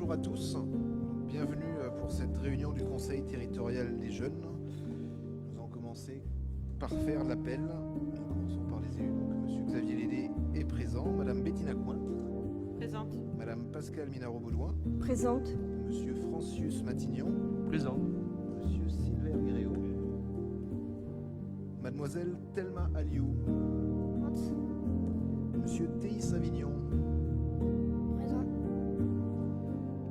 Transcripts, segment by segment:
bonjour à tous. Bienvenue pour cette réunion du Conseil territorial des jeunes. Nous allons commencer par faire l'appel. Nous commençons par les élus. Donc, Monsieur Xavier Lédé est présent. Madame Bettina Coin. Présente. Madame Pascale Minaro-Baudouin. Présente. Monsieur Francius Matignon. Présent. Monsieur Sylvain Guéréo. Mademoiselle Thelma Aliou. Monsieur Théis Savignon. Présent.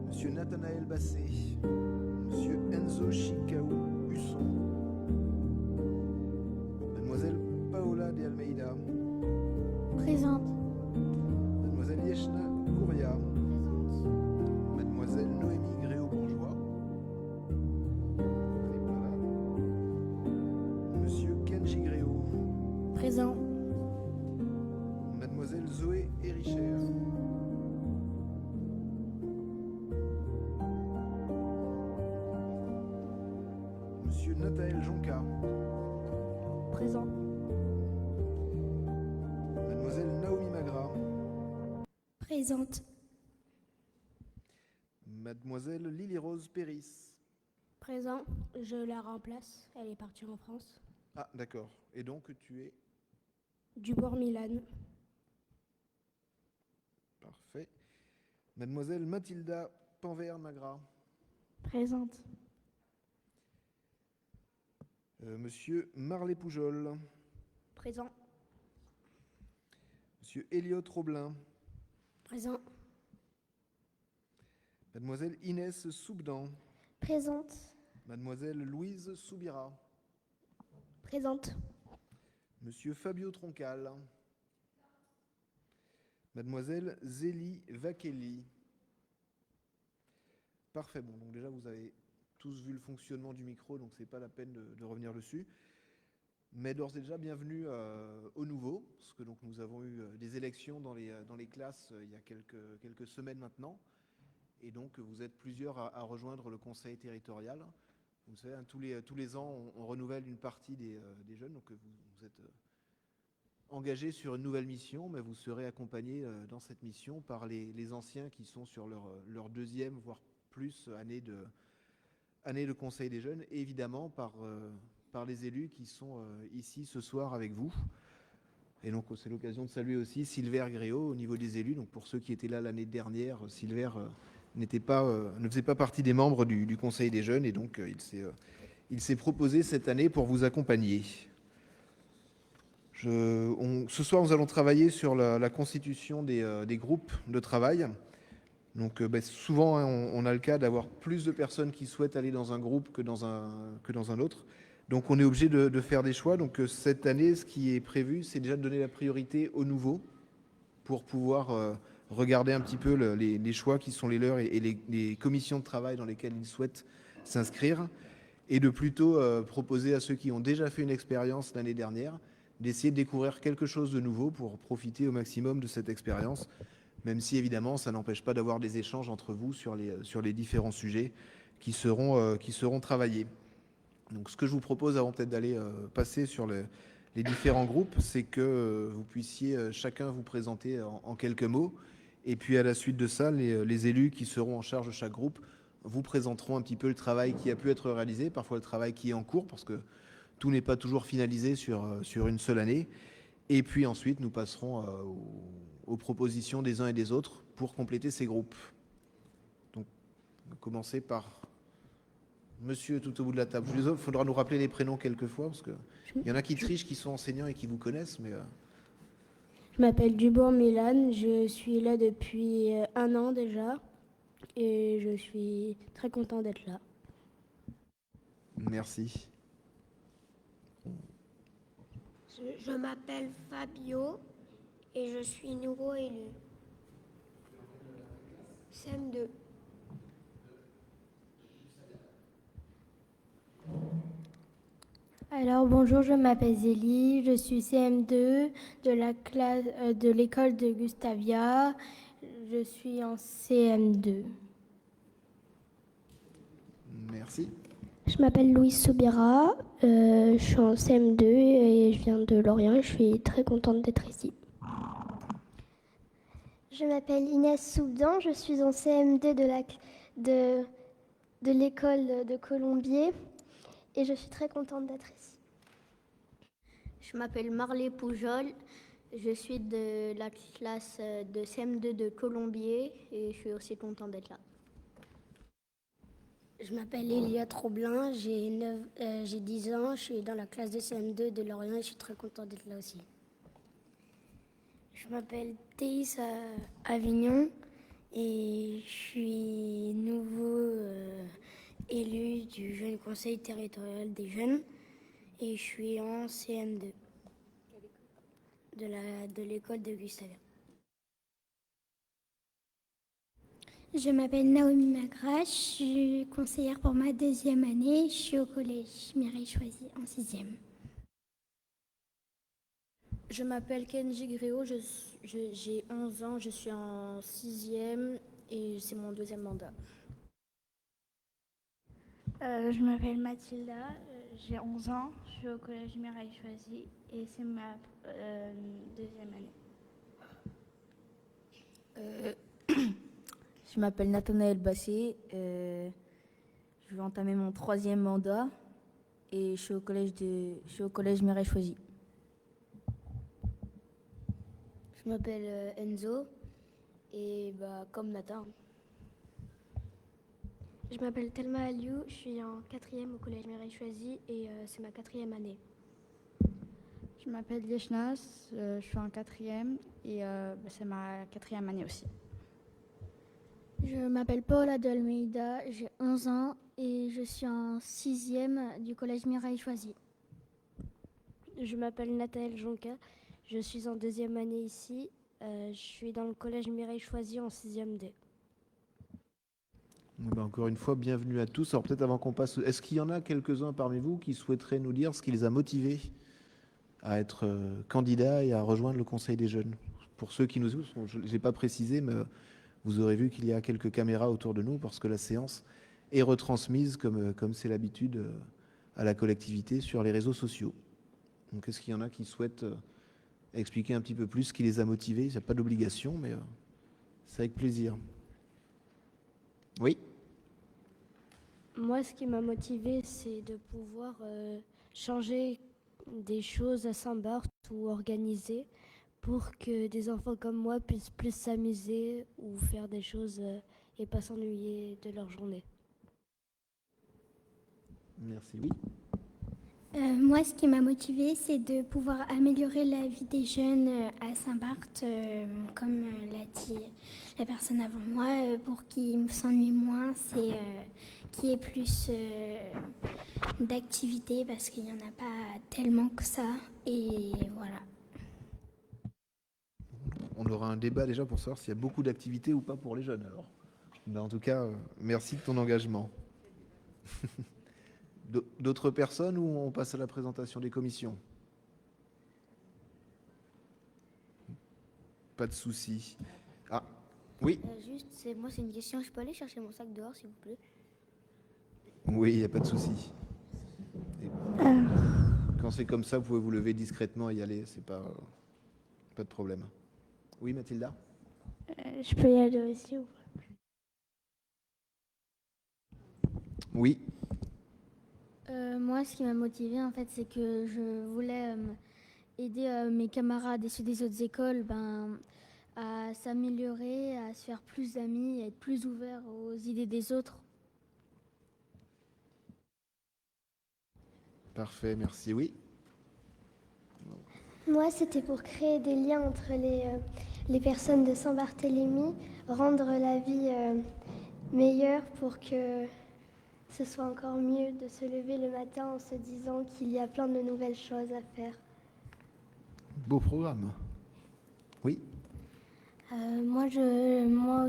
Monsieur Nathanaël Bassé. Monsieur Enzo Chicao Husson. Mademoiselle Paola de Almeida. Présente. Mademoiselle Yeshna Gouria. Présente. Mademoiselle Noémie Gréau-Bourgeois. Elle est pas là. Monsieur Kenji Gréau. Présent. Mademoiselle Zoé Hérichère. Monsieur Nathaël Jonca. Présent. Mademoiselle Naomi Magra. Présente. Mademoiselle Lily-Rose Péris. Présent. Je la remplace. Elle est partie en France. Ah, d'accord. Et donc, tu es... Dubourg Milan. Parfait. Mademoiselle Mathilda Panvert-Magra. Présente. Monsieur Marley Poujol. Présent. Monsieur Elliot Roblin. Présent. Mademoiselle Inès Soubdan. Présente. Mademoiselle Louise Soubira. Présente. Monsieur Fabio Troncal. Mademoiselle Zélie Vakeli. Parfait. Bon, donc déjà, vous avez tous vu le fonctionnement du micro, donc c'est pas la peine de revenir dessus. Mais d'ores et déjà, bienvenue aux nouveaux, parce que donc nous avons eu des élections dans les classes il y a quelques semaines maintenant. Et donc, vous êtes plusieurs à rejoindre le conseil territorial. Vous savez, hein, tous les ans, on renouvelle une partie des jeunes. Donc, vous êtes engagés sur une nouvelle mission, mais vous serez accompagnés dans cette mission par les anciens qui sont sur leur deuxième, voire plus, année de conseil des jeunes. Et évidemment, par les élus qui sont ici ce soir avec vous. Et donc, c'est l'occasion de saluer aussi Sylvain Gréau au niveau des élus. Donc, pour ceux qui étaient là l'année dernière, Sylvain ne faisait pas partie des membres du Conseil des jeunes et donc il s'est proposé cette année pour vous accompagner. Ce soir, nous allons travailler sur la constitution des groupes de travail. Donc, souvent, hein, on a le cas d'avoir plus de personnes qui souhaitent aller dans un groupe que dans un autre. Donc, on est obligé de faire des choix. Donc, cette année, ce qui est prévu, c'est déjà de donner la priorité aux nouveaux pour pouvoir regarder un petit peu les choix qui sont les leurs et les commissions de travail dans lesquelles ils souhaitent s'inscrire et de plutôt proposer à ceux qui ont déjà fait une expérience l'année dernière d'essayer de découvrir quelque chose de nouveau pour profiter au maximum de cette expérience, même si évidemment ça n'empêche pas d'avoir des échanges entre vous sur les différents sujets qui seront travaillés. Donc ce que je vous propose avant peut-être d'aller passer sur les différents groupes, c'est que vous puissiez chacun vous présenter en quelques mots. Et puis à la suite de ça, les élus qui seront en charge de chaque groupe vous présenteront un petit peu le travail qui a pu être réalisé, parfois le travail qui est en cours, parce que tout n'est pas toujours finalisé sur une seule année. Et puis ensuite, nous passerons aux propositions des uns et des autres pour compléter ces groupes. Donc, on va commencer par monsieur tout au bout de la table. Il faudra nous rappeler les prénoms quelquefois, parce qu'il y en a qui trichent, qui sont enseignants et qui vous connaissent, mais... Je m'appelle Dubourg Milan. Je suis là depuis 1 an déjà. Et je suis très content d'être là. Merci. Je m'appelle Fabio et je suis nouveau élu. CM2. Alors bonjour, je m'appelle Zélie, je suis CM2 de la classe de l'école de Gustavia. Je suis en CM2. Merci. Je m'appelle Louise Soubira, je suis en CM2 et je viens de Lorient et je suis très contente d'être ici. Je m'appelle Inès Soubdan, je suis en CM2 de, de l'école de Colombier et je suis très contente d'être ici. Je m'appelle Marley Poujol, je suis de la classe de CM2 de Colombier et je suis aussi contente d'être là. Je m'appelle Elia Troublin, j'ai 10 ans, je suis dans la classe de CM2 de Lorient et je suis très contente d'être là aussi. Je m'appelle Théis Avignon et je suis nouveau élu du Jeune Conseil territorial des jeunes et je suis en CM2 de l'école de Gustavia. Je m'appelle Naomi Magrache, je suis conseillère pour ma 2e année, je suis au collège Mireille Choisy en 6e. Je m'appelle Kenji Gréo, j'ai 11 ans, je suis en 6e et c'est mon 2e mandat. Je m'appelle Mathilda, j'ai 11 ans, je suis au collège Mireille Choisy et c'est ma 2e année. Je m'appelle Nathanaël Bassé, je vais entamer mon 3e mandat et je suis au collège Mireille Choisy. Je m'appelle Enzo et comme Nathan. Je m'appelle Thelma Aliou, je suis en 4e au collège Mireille Choisy et c'est ma 4e année. Je m'appelle Yeshnas, je suis en 4e et c'est ma 4e année aussi. Je m'appelle Paola de Almeida, j'ai 11 ans et je suis en 6e du collège Mireille Choisy. Je m'appelle Nathalie Jonca, je suis en 2e année ici, je suis dans le collège Mireille Choisy en 6e D. Encore une fois, bienvenue à tous. Alors peut-être avant qu'on passe, est-ce qu'il y en a quelques-uns parmi vous qui souhaiteraient nous dire ce qui les a motivés à être candidats et à rejoindre le Conseil des jeunes? Pour ceux qui nous écoutent, je n'ai pas précisé, mais vous aurez vu qu'il y a quelques caméras autour de nous parce que la séance est retransmise, comme c'est l'habitude, à la collectivité sur les réseaux sociaux. Donc est-ce qu'il y en a qui souhaitent expliquer un petit peu plus ce qui les a motivés? Il n'y a pas d'obligation, mais c'est avec plaisir. Oui. Moi, ce qui m'a motivée, c'est de pouvoir changer des choses à Saint-Barth ou organiser pour que des enfants comme moi puissent plus s'amuser ou faire des choses et pas s'ennuyer de leur journée. Merci. Oui. Moi, ce qui m'a motivée, c'est de pouvoir améliorer la vie des jeunes à Saint-Barth, comme l'a dit la personne avant moi, pour qu'ils s'ennuient moins, c'est qu'il y ait plus d'activités, parce qu'il n'y en a pas tellement que ça, et voilà. On aura un débat déjà pour savoir s'il y a beaucoup d'activités ou pas pour les jeunes, alors. Mais en tout cas, merci de ton engagement. D'autres personnes ou on passe à la présentation des commissions? Pas de souci. Ah, oui. Moi, c'est une question. Je peux aller chercher mon sac dehors, s'il vous plaît? Oui, il n'y a pas de souci. Quand c'est comme ça, vous pouvez vous lever discrètement et y aller. C'est pas de problème. Oui, Mathilda? Je peux y aller aussi ou pas? Oui. Moi, ce qui m'a motivée, en fait, c'est que je voulais aider mes camarades issus des autres écoles à s'améliorer, à se faire plus d'amis, à être plus ouverts aux idées des autres. Parfait, merci. Oui. Moi, c'était pour créer des liens entre les personnes de Saint-Barthélemy, rendre la vie meilleure pour que ce soit encore mieux de se lever le matin en se disant qu'il y a plein de nouvelles choses à faire. Beau programme. Oui. Moi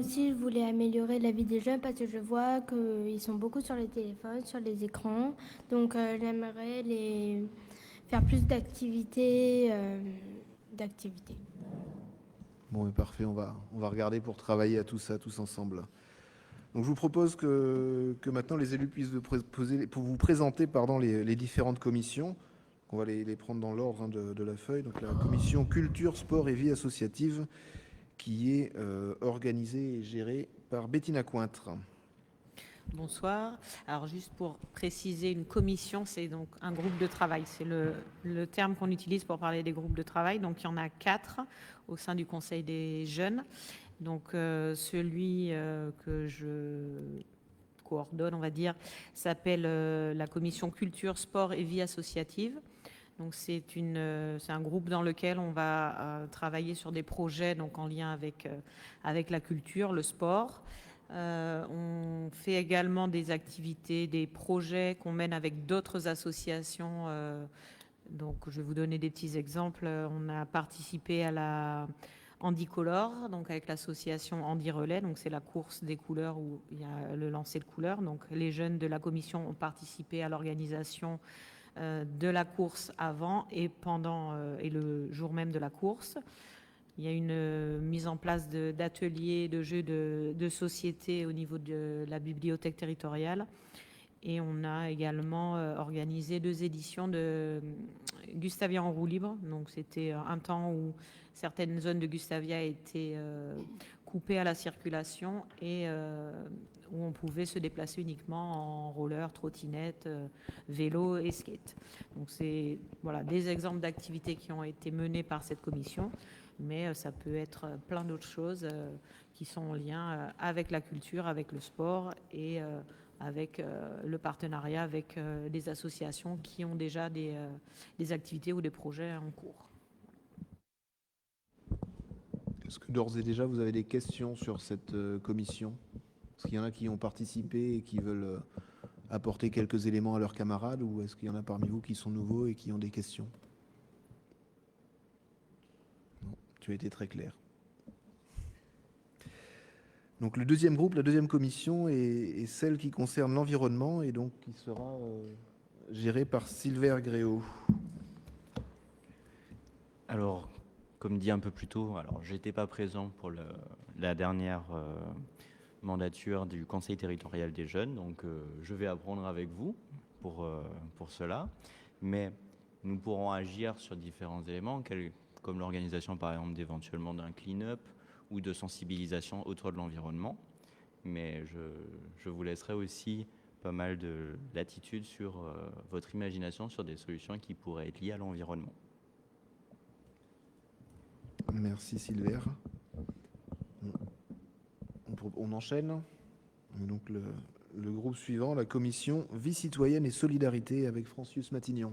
aussi, je voulais améliorer la vie des jeunes parce que je vois qu'ils sont beaucoup sur les téléphones, sur les écrans. Donc, j'aimerais les faire plus d'activités. Bon, parfait. On va regarder pour travailler à tout ça, tous ensemble. Donc, je vous propose que maintenant les élus puissent vous présenter les différentes commissions. On va les prendre dans l'ordre de la feuille. Donc, la commission culture, sport et vie associative, qui est organisée et gérée par Bettina Cointre. Bonsoir. Alors juste pour préciser, une commission, c'est donc un groupe de travail. C'est le terme qu'on utilise pour parler des groupes de travail. Donc il y en a 4 au sein du Conseil des jeunes. Donc celui que je coordonne, on va dire, s'appelle la commission culture, sport et vie associative. Donc c'est un groupe dans lequel on va travailler sur des projets donc en lien avec la culture, le sport. On fait également des activités, des projets qu'on mène avec d'autres associations. Donc, je vais vous donner des petits exemples. On a participé à la Handicolor, donc avec l'association Handi Relais. Donc, c'est la course des couleurs où il y a le lancer de couleurs. Donc, les jeunes de la commission ont participé à l'organisation de la course avant et pendant et le jour même de la course. Il y a une mise en place d'ateliers, de jeux de société au niveau de la bibliothèque territoriale. Et on a également organisé 2 éditions de Gustavia en roue libre. Donc c'était un temps où certaines zones de Gustavia étaient coupées à la circulation et où on pouvait se déplacer uniquement en roller, trottinette, vélo et skate. Donc c'est voilà, des exemples d'activités qui ont été menées par cette commission. Mais ça peut être plein d'autres choses qui sont en lien avec la culture, avec le sport et avec le partenariat avec des associations qui ont déjà des activités ou des projets en cours. Est-ce que d'ores et déjà vous avez des questions sur cette commission? Est-ce qu'il y en a qui ont participé et qui veulent apporter quelques éléments à leurs camarades, ou est-ce qu'il y en a parmi vous qui sont nouveaux et qui ont des questions? Tu as été très clair. Donc le deuxième groupe, la deuxième commission est celle qui concerne l'environnement et donc qui sera gérée par Sylvain Gréau. Alors, comme dit un peu plus tôt, alors j'étais pas présent pour la dernière mandature du Conseil territorial des jeunes, donc je vais apprendre avec vous pour cela, mais nous pourrons agir sur différents éléments, comme l'organisation par exemple d'éventuellement d'un clean-up ou de sensibilisation autour de l'environnement. Mais je vous laisserai aussi pas mal de latitude sur votre imagination sur des solutions qui pourraient être liées à l'environnement. Merci Sylvain. On enchaîne. Donc le groupe suivant, la commission Vie citoyenne et solidarité avec Francis Matignon.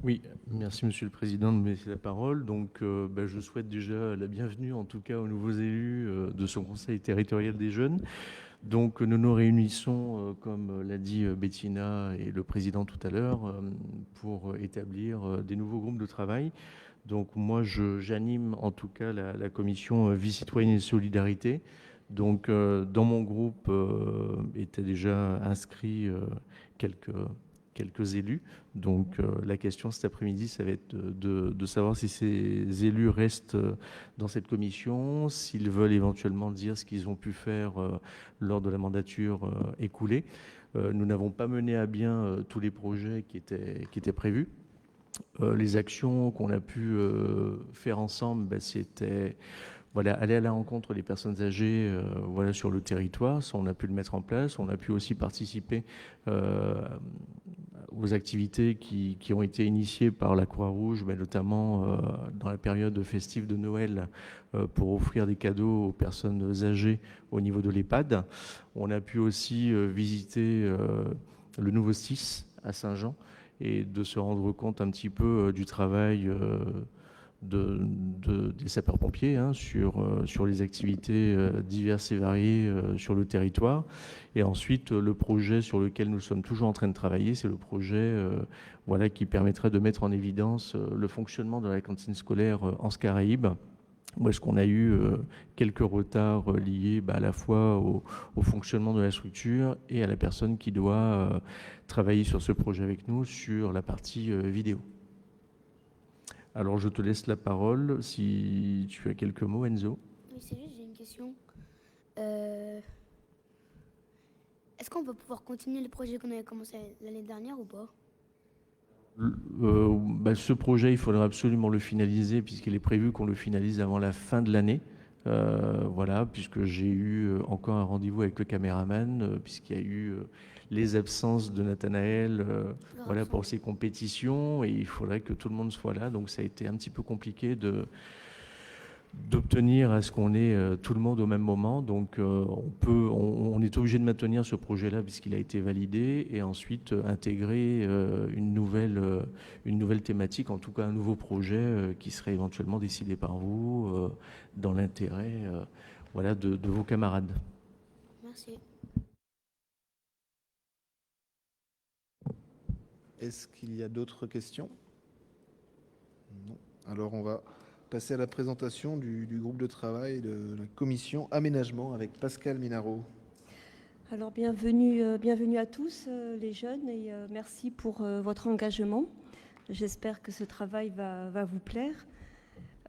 Oui, merci Monsieur le Président de me laisser la parole. Donc, je souhaite déjà la bienvenue, en tout cas, aux nouveaux élus de ce Conseil territorial des jeunes. Donc, nous nous réunissons, comme l'a dit Bettina et le Président tout à l'heure, pour établir des nouveaux groupes de travail. Donc, moi, j'anime en tout cas la commission Vie citoyenne et solidarité. Donc, dans mon groupe étaient déjà inscrits quelques élus. Donc la question cet après-midi, ça va être de savoir si ces élus restent dans cette commission, s'ils veulent éventuellement dire ce qu'ils ont pu faire lors de la mandature écoulée. Nous n'avons pas mené à bien tous les projets qui étaient prévus. Les actions qu'on a pu faire ensemble, c'était aller à la rencontre des personnes âgées sur le territoire. Ça, on a pu le mettre en place. On a pu aussi participer aux activités qui ont été initiées par la Croix-Rouge, mais notamment dans la période festive de Noël, pour offrir des cadeaux aux personnes âgées au niveau de l'EHPAD. On a pu aussi visiter le nouveau STIS à Saint-Jean et de se rendre compte un petit peu du travail des sapeurs-pompiers sur les activités diverses et variées sur le territoire. Et ensuite, le projet sur lequel nous sommes toujours en train de travailler, c'est le projet qui permettrait de mettre en évidence le fonctionnement de la cantine scolaire Anse Caraïbes, où est-ce qu'on a eu quelques retards liés à la fois au fonctionnement de la structure et à la personne qui doit travailler sur ce projet avec nous sur la partie vidéo. Alors, je te laisse la parole si tu as quelques mots, Enzo. Oui, c'est juste, j'ai une question. Est-ce qu'on va pouvoir continuer le projet qu'on avait commencé l'année dernière ou pas? Ce projet, il faudra absolument le finaliser puisqu'il est prévu qu'on le finalise avant la fin de l'année. Voilà, puisque j'ai eu encore un rendez-vous avec le caméraman, puisqu'il y a eu les absences de Nathanaël voilà, pour ces compétitions, et il faudrait que tout le monde soit là. Donc ça a été un petit peu compliqué d'obtenir à ce qu'on ait tout le monde au même moment. Donc on est obligé de maintenir ce projet-là puisqu'il a été validé, et ensuite intégrer une nouvelle thématique, en tout cas un nouveau projet qui serait éventuellement décidé par vous dans l'intérêt voilà, de vos camarades. Merci. Est-ce qu'il y a d'autres questions? Non. Alors on va passer à la présentation du groupe de travail de la commission aménagement avec Pascal Minaro. Alors bienvenue à tous les jeunes, et merci pour votre engagement. J'espère que ce travail va vous plaire.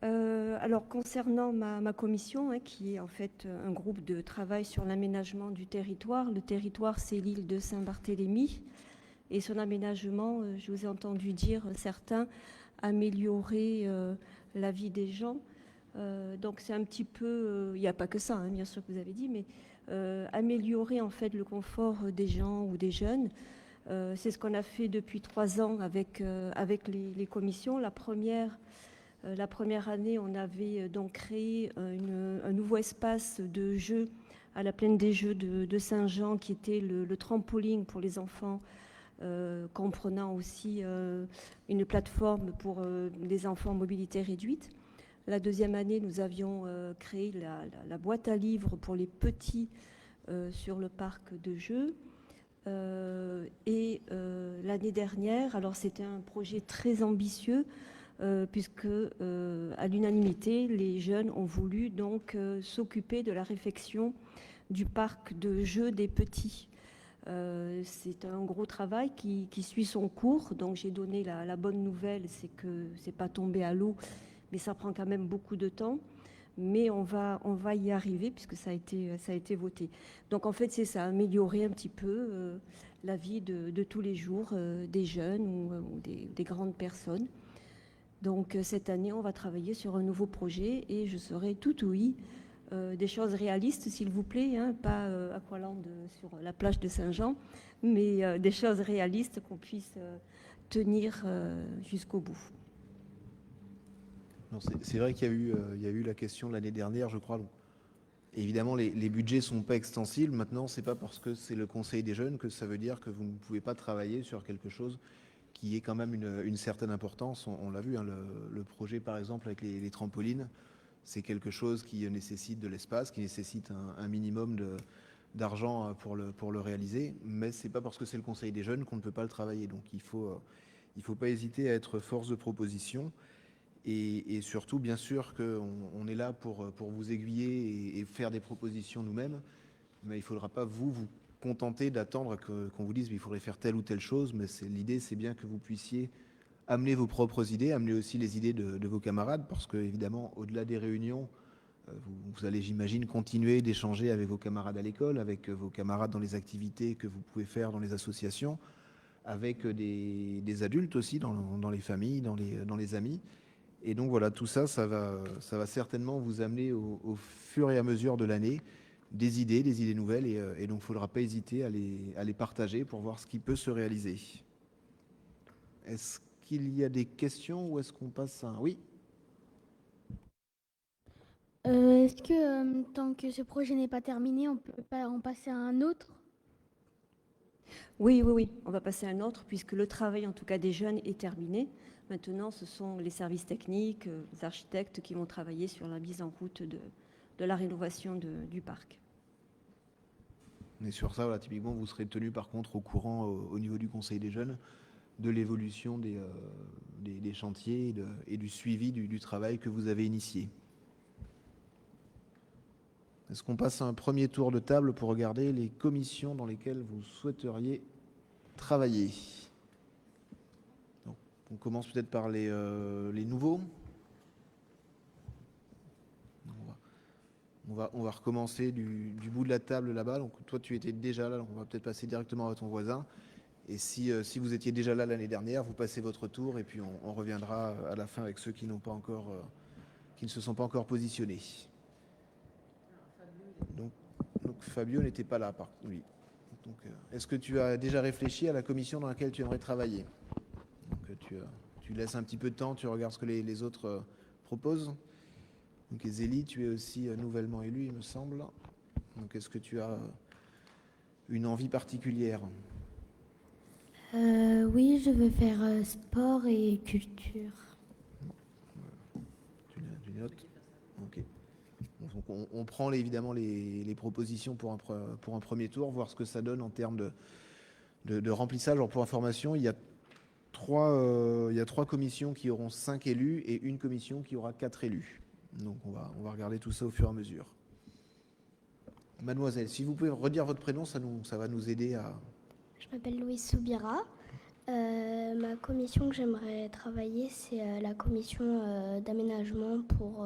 Alors concernant ma commission, qui est en fait un groupe de travail sur l'aménagement du territoire. Le territoire, c'est l'île de Saint-Barthélemy, et son aménagement, je vous ai entendu dire certains, améliorer la vie des gens. Donc c'est un petit peu, il n'y a pas que ça, hein, bien sûr que vous avez dit, mais améliorer en fait le confort des gens ou des jeunes. C'est ce qu'on a fait depuis 3 ans avec les commissions. La première année, on avait donc créé un nouveau espace de jeu à la plaine des Jeux de Saint-Jean, qui était le trampoline pour les enfants, comprenant aussi une plateforme pour les enfants en mobilité réduite. La deuxième année, nous avions créé la boîte à livres pour les petits sur le parc de jeux. Et l'année dernière, alors c'était un projet très ambitieux, puisque à l'unanimité, les jeunes ont voulu donc s'occuper de la réfection du parc de jeux des petits. C'est un gros travail qui suit son cours. Donc j'ai donné la bonne nouvelle, c'est que c'est pas tombé à l'eau, mais ça prend quand même beaucoup de temps. Mais on va y arriver puisque ça a été voté. Donc en fait c'est ça, améliorer un petit peu la vie de tous les jours des jeunes ou des grandes personnes. Donc cette année on va travailler sur un nouveau projet, et je serai tout oui. Des choses réalistes, s'il vous plaît, hein, pas Aqualand sur la plage de Saint-Jean, mais des choses réalistes qu'on puisse tenir jusqu'au bout. C'est vrai qu'il y a eu la question l'année dernière, je crois. Donc, évidemment, les budgets ne sont pas extensibles. Maintenant, ce n'est pas parce que c'est le Conseil des jeunes que ça veut dire que vous ne pouvez pas travailler sur quelque chose qui est quand même une certaine importance. On l'a vu, hein, le projet, par exemple, avec les trampolines, c'est quelque chose qui nécessite de l'espace, qui nécessite un minimum d'argent pour le réaliser, mais ce n'est pas parce que c'est le Conseil des jeunes qu'on ne peut pas le travailler. Donc il faut pas hésiter à être force de proposition, et surtout, bien sûr, qu'on est là pour vous aiguiller et faire des propositions nous-mêmes, mais il ne faudra pas vous contenter d'attendre qu'on vous dise il faudrait faire telle ou telle chose, mais l'idée, c'est bien que vous puissiez amener vos propres idées, amener aussi les idées de vos camarades, parce que évidemment, au-delà des réunions, vous allez, j'imagine, continuer d'échanger avec vos camarades à l'école, avec vos camarades dans les activités que vous pouvez faire dans les associations, avec des adultes aussi dans les familles, dans les amis. Et donc voilà, tout ça, ça va certainement vous amener au fur et à mesure de l'année des idées nouvelles, et donc il ne faudra pas hésiter à les partager pour voir ce qui peut se réaliser. Est-ce qu'il y a des questions, ou est-ce qu'on passe à... Oui. Est-ce que tant que ce projet n'est pas terminé, on peut pas en passer à un autre? Oui, on va passer à un autre, puisque le travail, en tout cas des jeunes, est terminé. Maintenant, ce sont les services techniques, les architectes qui vont travailler sur la mise en route de la rénovation du parc. Et sur ça, voilà, typiquement, vous serez tenu par contre au courant au niveau du Conseil des jeunes de l'évolution des chantiers et du suivi du travail que vous avez initié. Est-ce qu'on passe à un premier tour de table pour regarder les commissions dans lesquelles vous souhaiteriez travailler? Donc, on commence peut-être par les nouveaux. On va recommencer du bout de la table là-bas. Donc toi, tu étais déjà là, donc on va peut-être passer directement à ton voisin. Et si vous étiez déjà là l'année dernière, vous passez votre tour, et puis on reviendra à la fin avec ceux qui ne se sont pas encore positionnés. Donc Fabio n'était pas là, lui. Donc, est-ce que tu as déjà réfléchi à la commission dans laquelle tu aimerais travailler? Donc, tu laisses un petit peu de temps, tu regardes ce que les autres proposent. Donc, Zélie, tu es aussi nouvellement élue, il me semble. Donc, est-ce que tu as une envie particulière? Oui, je veux faire sport et culture. Tu notes? Ok. Donc on prend évidemment les propositions pour un premier tour, voir ce que ça donne en termes de remplissage. Alors pour information, il y a trois commissions qui auront 5 élus et une commission qui aura 4 élus. Donc on va regarder tout ça au fur et à mesure. Mademoiselle, si vous pouvez redire votre prénom, ça va nous aider à... Je m'appelle Louise Soubira. Ma commission que j'aimerais travailler, c'est la commission d'aménagement pour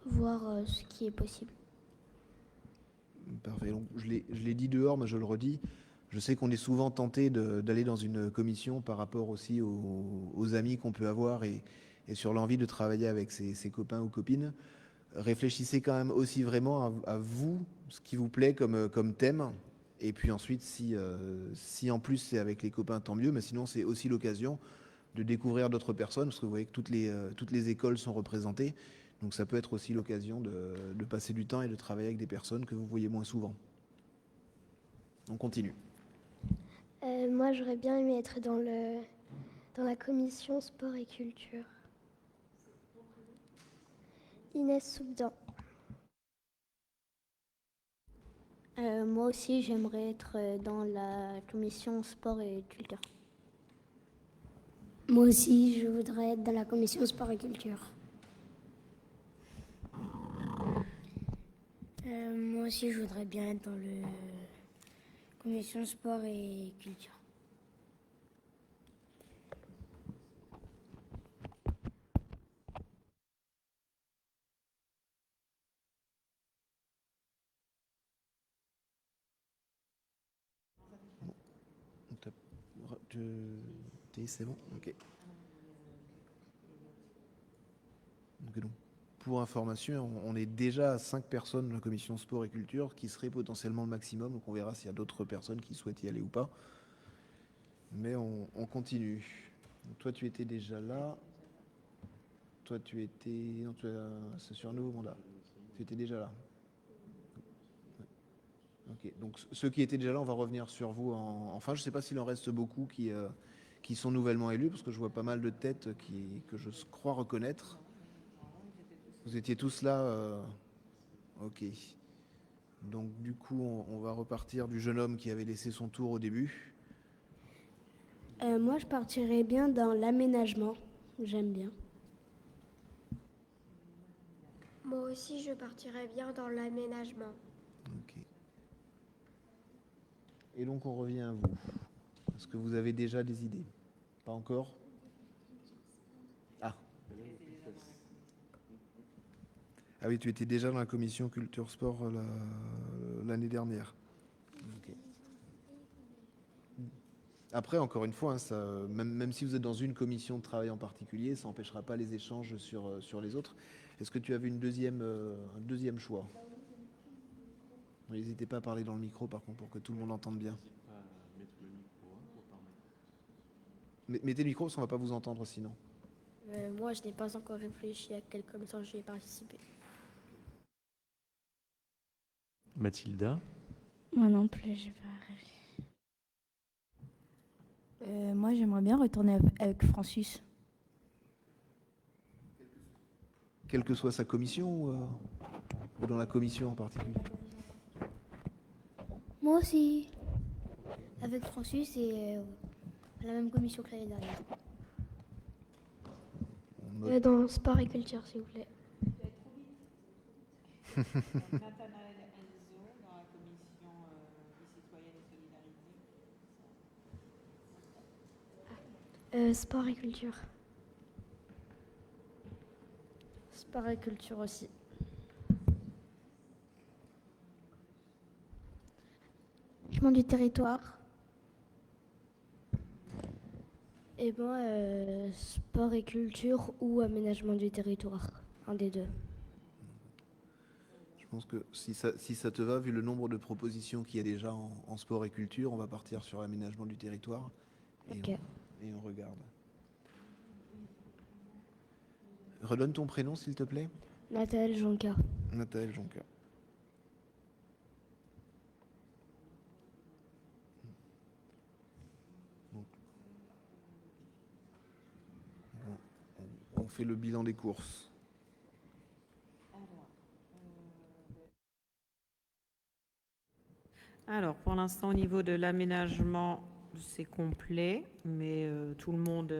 voir ce qui est possible. Parfait. Donc, je l'ai dit dehors, mais je le redis. Je sais qu'on est souvent tenté d'aller dans une commission par rapport aussi aux amis qu'on peut avoir et sur l'envie de travailler avec ses copains ou copines. Réfléchissez quand même aussi vraiment à vous, ce qui vous plaît comme thème. Et puis ensuite, si en plus c'est avec les copains, tant mieux. Mais sinon, c'est aussi l'occasion de découvrir d'autres personnes, parce que vous voyez que toutes les écoles sont représentées. Donc ça peut être aussi l'occasion de passer du temps et de travailler avec des personnes que vous voyez moins souvent. On continue. Moi, j'aurais bien aimé être dans la commission sport et culture. Inès Soubdan. Moi aussi, j'aimerais être dans la commission sport et culture. Moi aussi, je voudrais être dans la commission sport et culture. Moi aussi, je voudrais bien être dans la commission sport et culture. C'est bon? Ok. Donc, pour information, on est déjà à 5 personnes dans la commission sport et culture, qui serait potentiellement le maximum. Donc on verra s'il y a d'autres personnes qui souhaitent y aller ou pas. Mais on continue. Donc, toi, tu étais déjà là. Toi, tu étais... Non, c'est sur un nouveau mandat. Tu étais déjà là. Ok. Donc ceux qui étaient déjà là, on va revenir sur vous. Enfin, je ne sais pas s'il en reste beaucoup qui sont nouvellement élus, parce que je vois pas mal de têtes que je crois reconnaître. Vous étiez tous là. Ok. Donc du coup, on va repartir du jeune homme qui avait laissé son tour au début. Moi, je partirais bien dans l'aménagement. J'aime bien. Moi aussi, je partirais bien dans l'aménagement. Ok. Et donc on revient à vous. Est-ce que vous avez déjà des idées? Pas encore? Ah. Ah oui, tu étais déjà dans la commission culture sport l'année dernière. Okay. Après, encore une fois, hein, même si vous êtes dans une commission de travail en particulier, ça n'empêchera pas les échanges sur les autres. Est-ce que tu avais un deuxième choix? N'hésitez pas à parler dans le micro, par contre, pour que tout le monde entende bien. Mettez le micro, parce qu'on ne va pas vous entendre sinon. Moi, je n'ai pas encore réfléchi à quelle commission je vais participer. Mathilda? Moi non plus, je vais pas réfléchir. Moi, j'aimerais bien retourner avec Francis. Quelle que soit sa commission ou dans la commission en particulier? Moi aussi. Avec Francis et la même commission que l'année dernière. Dans sport et culture, s'il vous plaît. Nathanaël Enzo dans la commission vie citoyenne et solidarité. Sport et culture. Sport et culture aussi. Aménagement du territoire. Et moi, sport et culture ou aménagement du territoire. Un des deux. pense que si ça te va, vu le nombre de propositions qu'il y a déjà en sport et culture, on va partir sur l'aménagement du territoire et, Ok. on regarde. Redonne ton prénom, s'il te plaît. Nathalie Jonca. Nathalie Jonca. On fait le bilan des courses. Alors, pour l'instant, au niveau de l'aménagement, c'est complet, mais tout le monde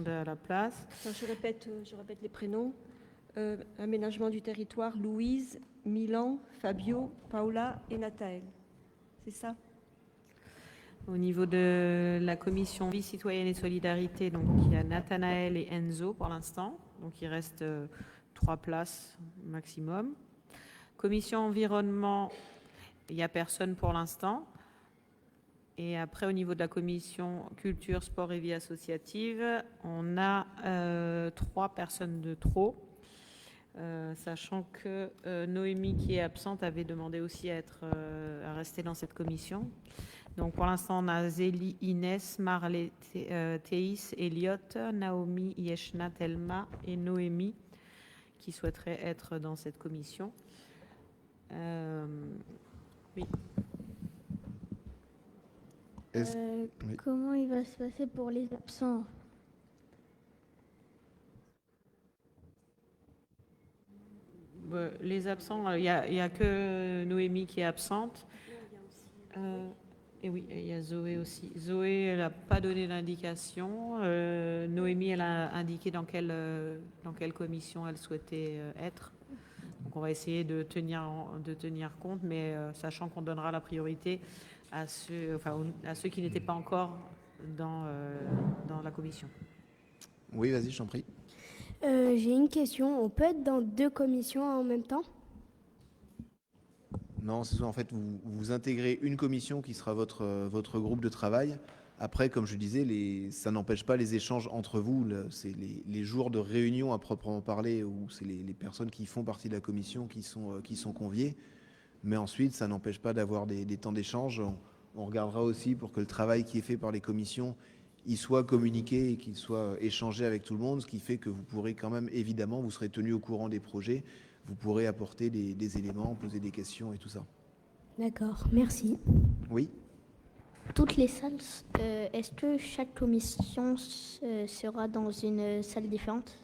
est à la place. Enfin, je répète les prénoms. Aménagement du territoire, Louise, Milan, Fabio, Paola et Nathaël. C'est ça? Au niveau de la commission vie citoyenne et solidarité, donc il y a Nathanaël et Enzo pour l'instant, donc il reste 3 places maximum. Commission environnement, il n'y a personne pour l'instant. Et après, au niveau de la commission culture, sport et vie associative, on a 3 personnes de trop, sachant que Noémie, qui est absente, avait demandé aussi à rester dans cette commission. Donc pour l'instant, on a Zélie, Inès, Marley, Théis, Elliot, Naomi, Yeshna, Thelma et Noémie qui souhaiteraient être dans cette commission. Oui. Oui. Comment il va se passer pour les absents? Les absents, il n'y a que Noémie qui est absente. Et oui, il y a Zoé aussi. Zoé, elle n'a pas donné d'indication. Noémie, elle a indiqué dans quelle commission elle souhaitait être. Donc on va essayer de tenir compte, mais sachant qu'on donnera la priorité à ceux qui n'étaient pas encore dans la commission. Oui, vas-y, je t'en prie. J'ai une question. On peut être dans 2 commissions en même temps? Non, c'est ça. En fait, vous intégrez une commission qui sera votre groupe de travail. Après, comme je disais, ça n'empêche pas les échanges entre vous. C'est les jours de réunion à proprement parler, où c'est les personnes qui font partie de la commission qui sont conviées. Mais ensuite, ça n'empêche pas d'avoir des temps d'échange. On regardera aussi pour que le travail qui est fait par les commissions, il soit communiqué et qu'il soit échangé avec tout le monde, ce qui fait que vous pourrez quand même, évidemment, vous serez tenu au courant des projets. Vous pourrez apporter des éléments, poser des questions et tout ça. D'accord, merci. Oui. Toutes les salles, est-ce que chaque commission sera dans une salle différente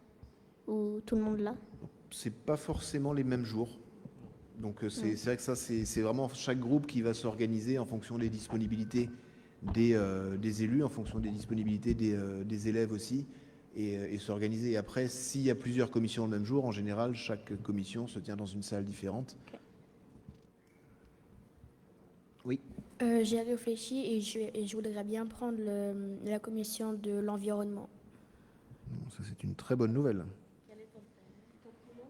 ou tout le monde là? C'est pas forcément les mêmes jours. Donc c'est vrai que ça, c'est vraiment chaque groupe qui va s'organiser en fonction des disponibilités des élus, en fonction des disponibilités des élèves aussi, et s'organiser. Et après, s'il y a plusieurs commissions le même jour, en général, chaque commission se tient dans une salle différente. Okay. Oui. J'ai réfléchi et je voudrais bien prendre la commission de l'environnement. Ça, c'est une très bonne nouvelle. Quel est ton prénom?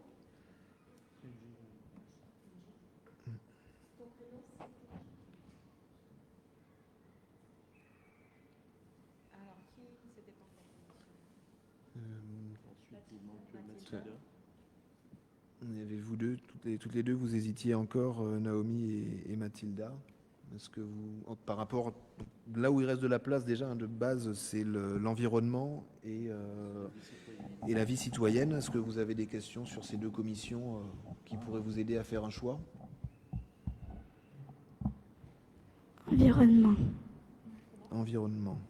Alors, qui c'était pour Il y avait vous deux, toutes les deux, vous hésitiez encore, Naomi et Mathilda. Est-ce que par rapport là où il reste de la place déjà, de base, c'est l'environnement et la vie citoyenne. Est-ce que vous avez des questions sur ces 2 commissions qui pourraient vous aider à faire un choix? Environnement. Environnement.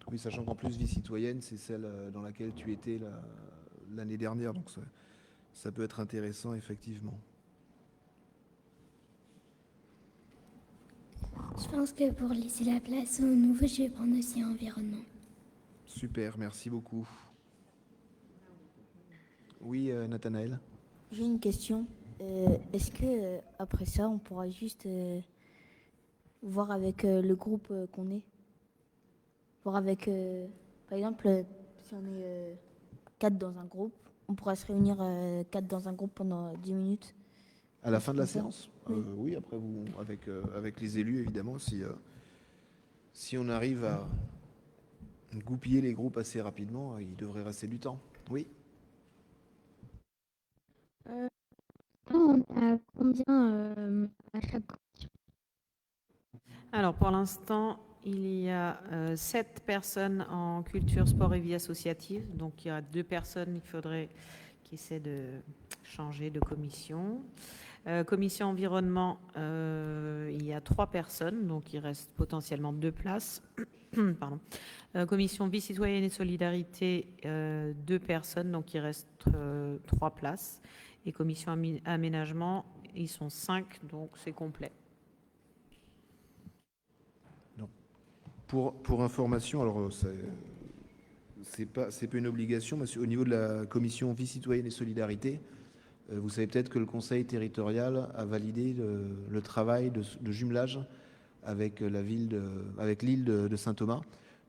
Oui, sachant qu'en plus, vie citoyenne, c'est celle dans laquelle tu étais l'année dernière, donc ça peut être intéressant, effectivement. Je pense que pour laisser la place au nouveau, je vais prendre aussi environnement. Super, merci beaucoup. Oui, Nathanaël. J'ai une question. Est-ce que après ça, on pourra juste voir avec le groupe qu'on est? Voir avec, par exemple, si on est 4 dans un groupe, on pourra se réunir 4 dans un groupe pendant 10 minutes. À la fin de la séance? Oui, après, avec les élus, évidemment, si on arrive à goupiller les groupes assez rapidement, il devrait rester du temps. Oui. On est à combien à chaque commission? Alors, pour l'instant, il y a 7 personnes en culture, sport et vie associative. Donc, il y a 2 personnes qu'il faudrait qui essaient de changer de commission. Commission environnement, il y a 3 personnes, donc il reste potentiellement 2 places. Pardon. Commission vie citoyenne et solidarité, 2 personnes, donc il reste 3 places. Et commission aménagement, ils sont 5, donc c'est complet. Pour information, alors c'est pas une obligation, mais au niveau de la commission vie citoyenne et solidarité, vous savez peut-être que le conseil territorial a validé le travail de jumelage avec l'île de Saint-Thomas.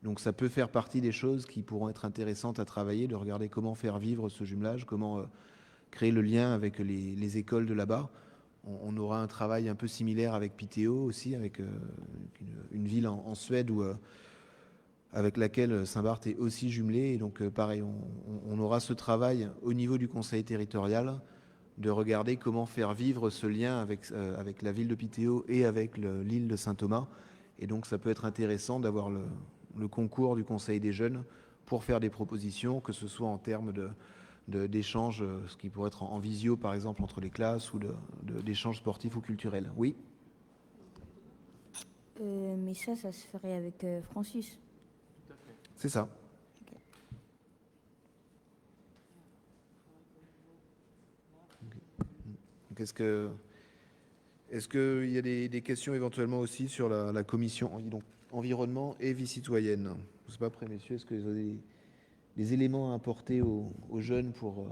Donc ça peut faire partie des choses qui pourront être intéressantes à travailler, de regarder comment faire vivre ce jumelage, comment créer le lien avec les écoles de là-bas. On aura un travail un peu similaire avec Piteå aussi, avec une ville en Suède avec laquelle Saint-Barth est aussi jumelée. Et donc pareil, on aura ce travail au niveau du conseil territorial de regarder comment faire vivre ce lien avec la ville de Piteå et avec l'île de Saint-Thomas. Et donc ça peut être intéressant d'avoir le concours du conseil des jeunes pour faire des propositions, que ce soit en termes d'échanges, ce qui pourrait être en visio par exemple entre les classes, ou d'échanges sportifs ou culturels. Oui. Mais ça se ferait avec Francis. C'est ça. Donc est-ce qu'il y a des questions éventuellement aussi sur la commission donc, environnement et vie citoyenne? Je ne sais pas après, messieurs, est-ce que vous avez des éléments à apporter aux jeunes pour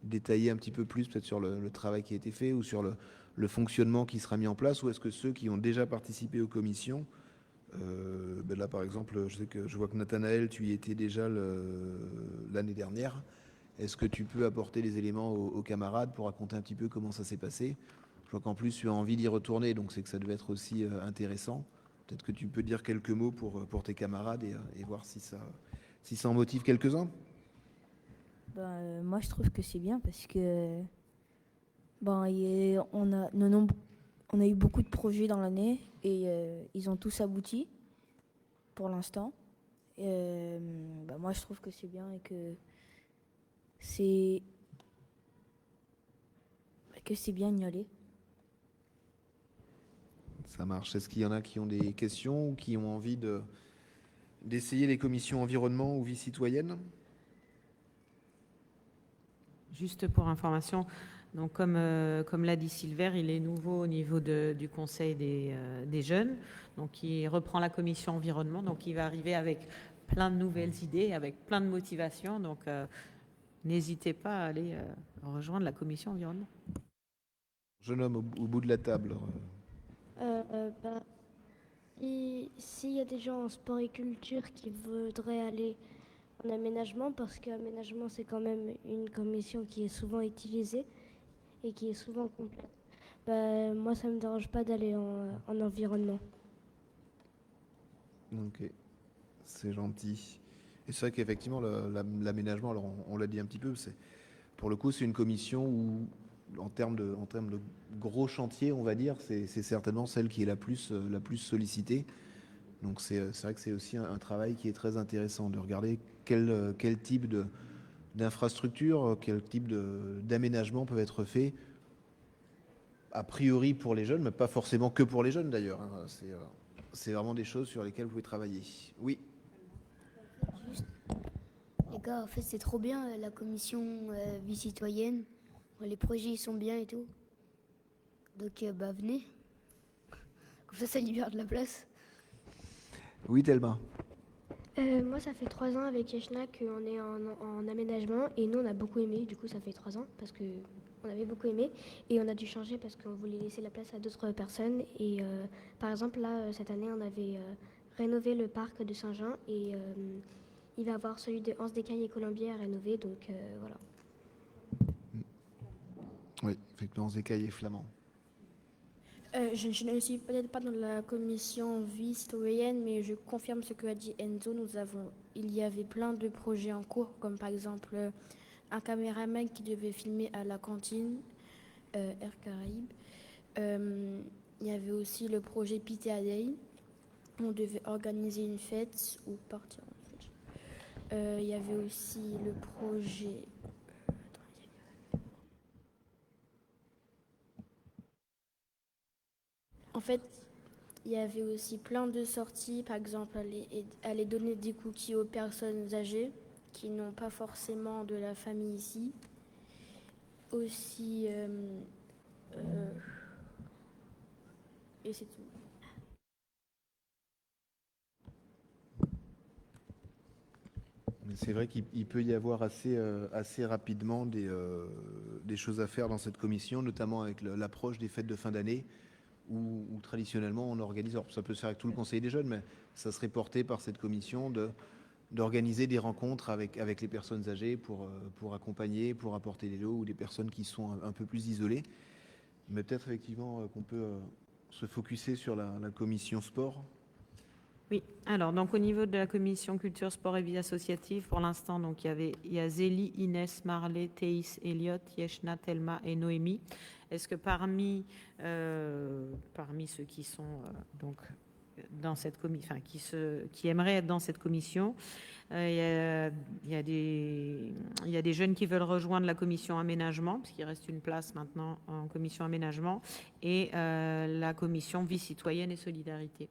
détailler un petit peu plus peut-être sur le travail qui a été fait ou sur le fonctionnement qui sera mis en place, ou est-ce que ceux qui ont déjà participé aux commissions, là par exemple, je vois que Nathanaël, tu y étais déjà l'année dernière. Est-ce que tu peux apporter des éléments aux camarades pour raconter un petit peu comment ça s'est passé? Je vois qu'en plus tu as envie d'y retourner, donc c'est que ça devait être aussi intéressant. Peut-être que tu peux dire quelques mots pour tes camarades et voir si ça en motive quelques-uns. Moi, je trouve que c'est bien parce que on a eu beaucoup de projets dans l'année et ils ont tous abouti pour l'instant. Moi, je trouve que c'est bien et que c'est bien d'y aller. Ça marche. Est-ce qu'il y en a qui ont des questions ou qui ont envie d'essayer les commissions environnement ou vie citoyenne? Juste pour information, donc comme l'a dit Silver, il est nouveau au niveau du conseil des jeunes, donc il reprend la commission environnement, donc il va arriver avec plein de nouvelles idées, avec plein de motivations, donc n'hésitez pas à aller rejoindre la commission environnement. Jeune homme au bout de la table. S'il y a des gens en sport et culture qui voudraient aller en aménagement, parce qu'aménagement c'est quand même une commission qui est souvent utilisée et qui est souvent complète, moi ça me dérange pas d'aller en environnement. Ok, c'est gentil. Et c'est vrai qu'effectivement l'aménagement, alors on l'a dit un petit peu, pour le coup c'est une commission où en termes de gros chantiers, on va dire, c'est certainement celle qui est la plus sollicitée. Donc c'est vrai que c'est aussi un travail qui est très intéressant de regarder quel type d'infrastructure, quel type d'aménagement peuvent être faits a priori pour les jeunes, mais pas forcément que pour les jeunes d'ailleurs. Hein. C'est vraiment des choses sur lesquelles vous pouvez travailler. Oui. Les gars, en fait, c'est trop bien la commission vie citoyenne. Les projets ils sont bien et tout. Donc venez. Comme ça libère de la place. Oui, Thelma. Moi ça fait 3 ans avec Yeshna qu'on est en aménagement et nous on a beaucoup aimé, du coup ça fait 3 ans parce qu'on avait beaucoup aimé et on a dû changer parce qu'on voulait laisser la place à d'autres personnes et par exemple là cette année on avait rénové le parc de Saint-Jean et il va y avoir celui de Anse-des-Cailles et Colombier à rénover, donc voilà. Oui, effectivement, Anse-des-Cailles et Flamand. Je ne suis peut-être pas dans la commission vie citoyenne, mais je confirme ce que a dit Enzo. Il y avait plein de projets en cours, comme par exemple un caméraman qui devait filmer à la cantine Air Caraïbes. Il y avait aussi le projet Pita Day. On devait organiser une fête ou partir en fait. Il y avait aussi le projet. En fait, il y avait aussi plein de sorties, par exemple aller donner des cookies aux personnes âgées qui n'ont pas forcément de la famille ici. Aussi, et c'est tout. Mais c'est vrai qu'il peut y avoir assez rapidement des choses à faire dans cette commission, notamment avec l'approche des fêtes de fin d'année, où traditionnellement on organise, alors ça peut se faire avec tout le conseil des jeunes, mais ça serait porté par cette commission d'organiser des rencontres avec les personnes âgées pour accompagner, pour apporter des lots ou des personnes qui sont un peu plus isolées. Mais peut-être effectivement qu'on peut se focuser sur la commission sport. Oui, alors donc au niveau de la commission culture, sport et vie associative, pour l'instant, donc il y a Zélie, Inès, Marley, Théis, Elliot, Yeshna, Thelma et Noémie. Est-ce que parmi ceux qui sont donc dans cette commission, qui aimeraient être dans cette commission, il y a des jeunes qui veulent rejoindre la commission aménagement, puisqu'il reste une place maintenant en commission aménagement, et la commission vie citoyenne et solidarité.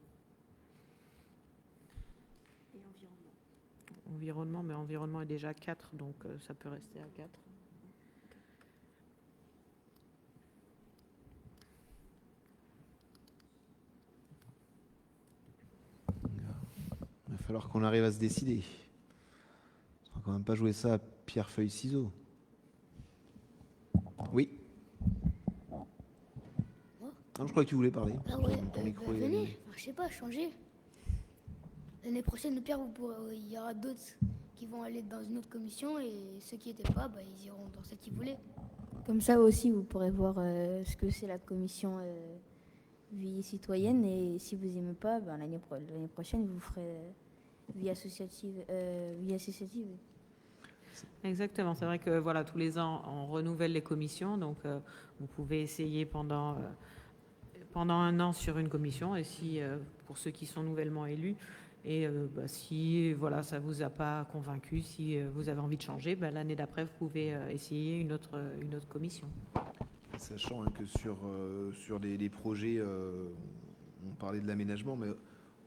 Environnement, mais environnement est déjà 4, donc ça peut rester à 4. Il va falloir qu'on arrive à se décider. On va quand même pas jouer ça à pierre, feuille, ciseaux. Oui. Non, je crois que tu voulais parler. Ah ouais, Ton micro est venez, allumé. je sais pas, changer. L'année prochaine, au pire, il y aura d'autres qui vont aller dans une autre commission et ceux qui n'étaient pas, ils iront dans celle qu'ils voulaient. Comme ça aussi, vous pourrez voir ce que c'est la commission vie citoyenne, et si vous n'aimez pas, l'année prochaine, vous ferez vie associative. Exactement, c'est vrai que voilà, tous les ans, on renouvelle les commissions, donc vous pouvez essayer pendant un an sur une commission, et si pour ceux qui sont nouvellement élus, et si voilà, ça vous a pas convaincu, si vous avez envie de changer, l'année d'après, vous pouvez essayer une autre commission. Sachant que sur des projets, on parlait de l'aménagement, mais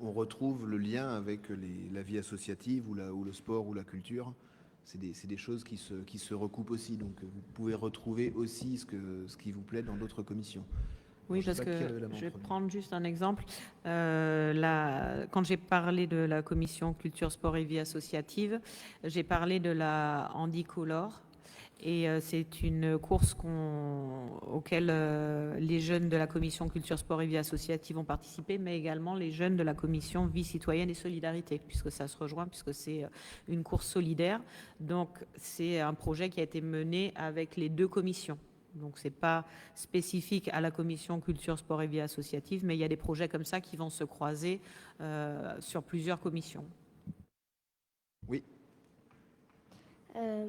on retrouve le lien avec la vie associative ou le sport ou la culture. C'est des choses qui se recoupent aussi. Donc vous pouvez retrouver aussi ce qui vous plaît dans d'autres commissions. Oui, parce que je vais prendre juste un exemple. Quand j'ai parlé de la commission culture, sport et vie associative, j'ai parlé de la Handicolor. Et c'est une course auquel les jeunes de la commission culture, sport et vie associative ont participé, mais également les jeunes de la commission vie citoyenne et solidarité, puisque ça se rejoint, puisque c'est une course solidaire. Donc c'est un projet qui a été mené avec les deux commissions. Donc c'est pas spécifique à la commission culture, sport et vie associative, mais il y a des projets comme ça qui vont se croiser sur plusieurs commissions. Oui.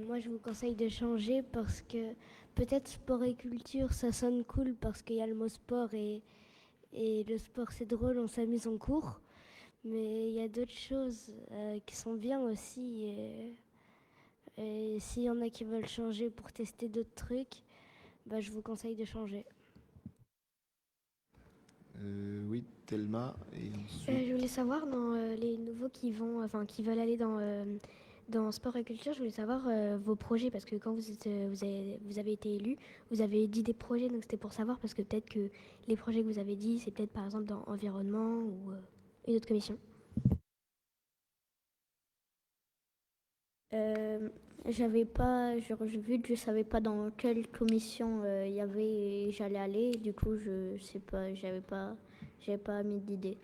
Moi, je vous conseille de changer parce que peut-être sport et culture, ça sonne cool parce qu'il y a le mot sport et le sport, c'est drôle, on s'amuse en cours. Mais il y a d'autres choses qui sont bien aussi. Et s'il y en a qui veulent changer pour tester d'autres trucs, je vous conseille de changer. Oui, Thelma. Et ensuite... je voulais savoir, dans les nouveaux qui veulent aller dans sport et culture, je voulais savoir vos projets, parce que quand vous avez été élu, vous avez dit des projets, donc c'était pour savoir, parce que peut-être que les projets que vous avez dit, c'est peut-être par exemple dans environnement ou une autre commission. Vu que je savais pas dans quelle commission il y avait, j'allais aller, du coup je sais pas, j'avais pas mis d'idée.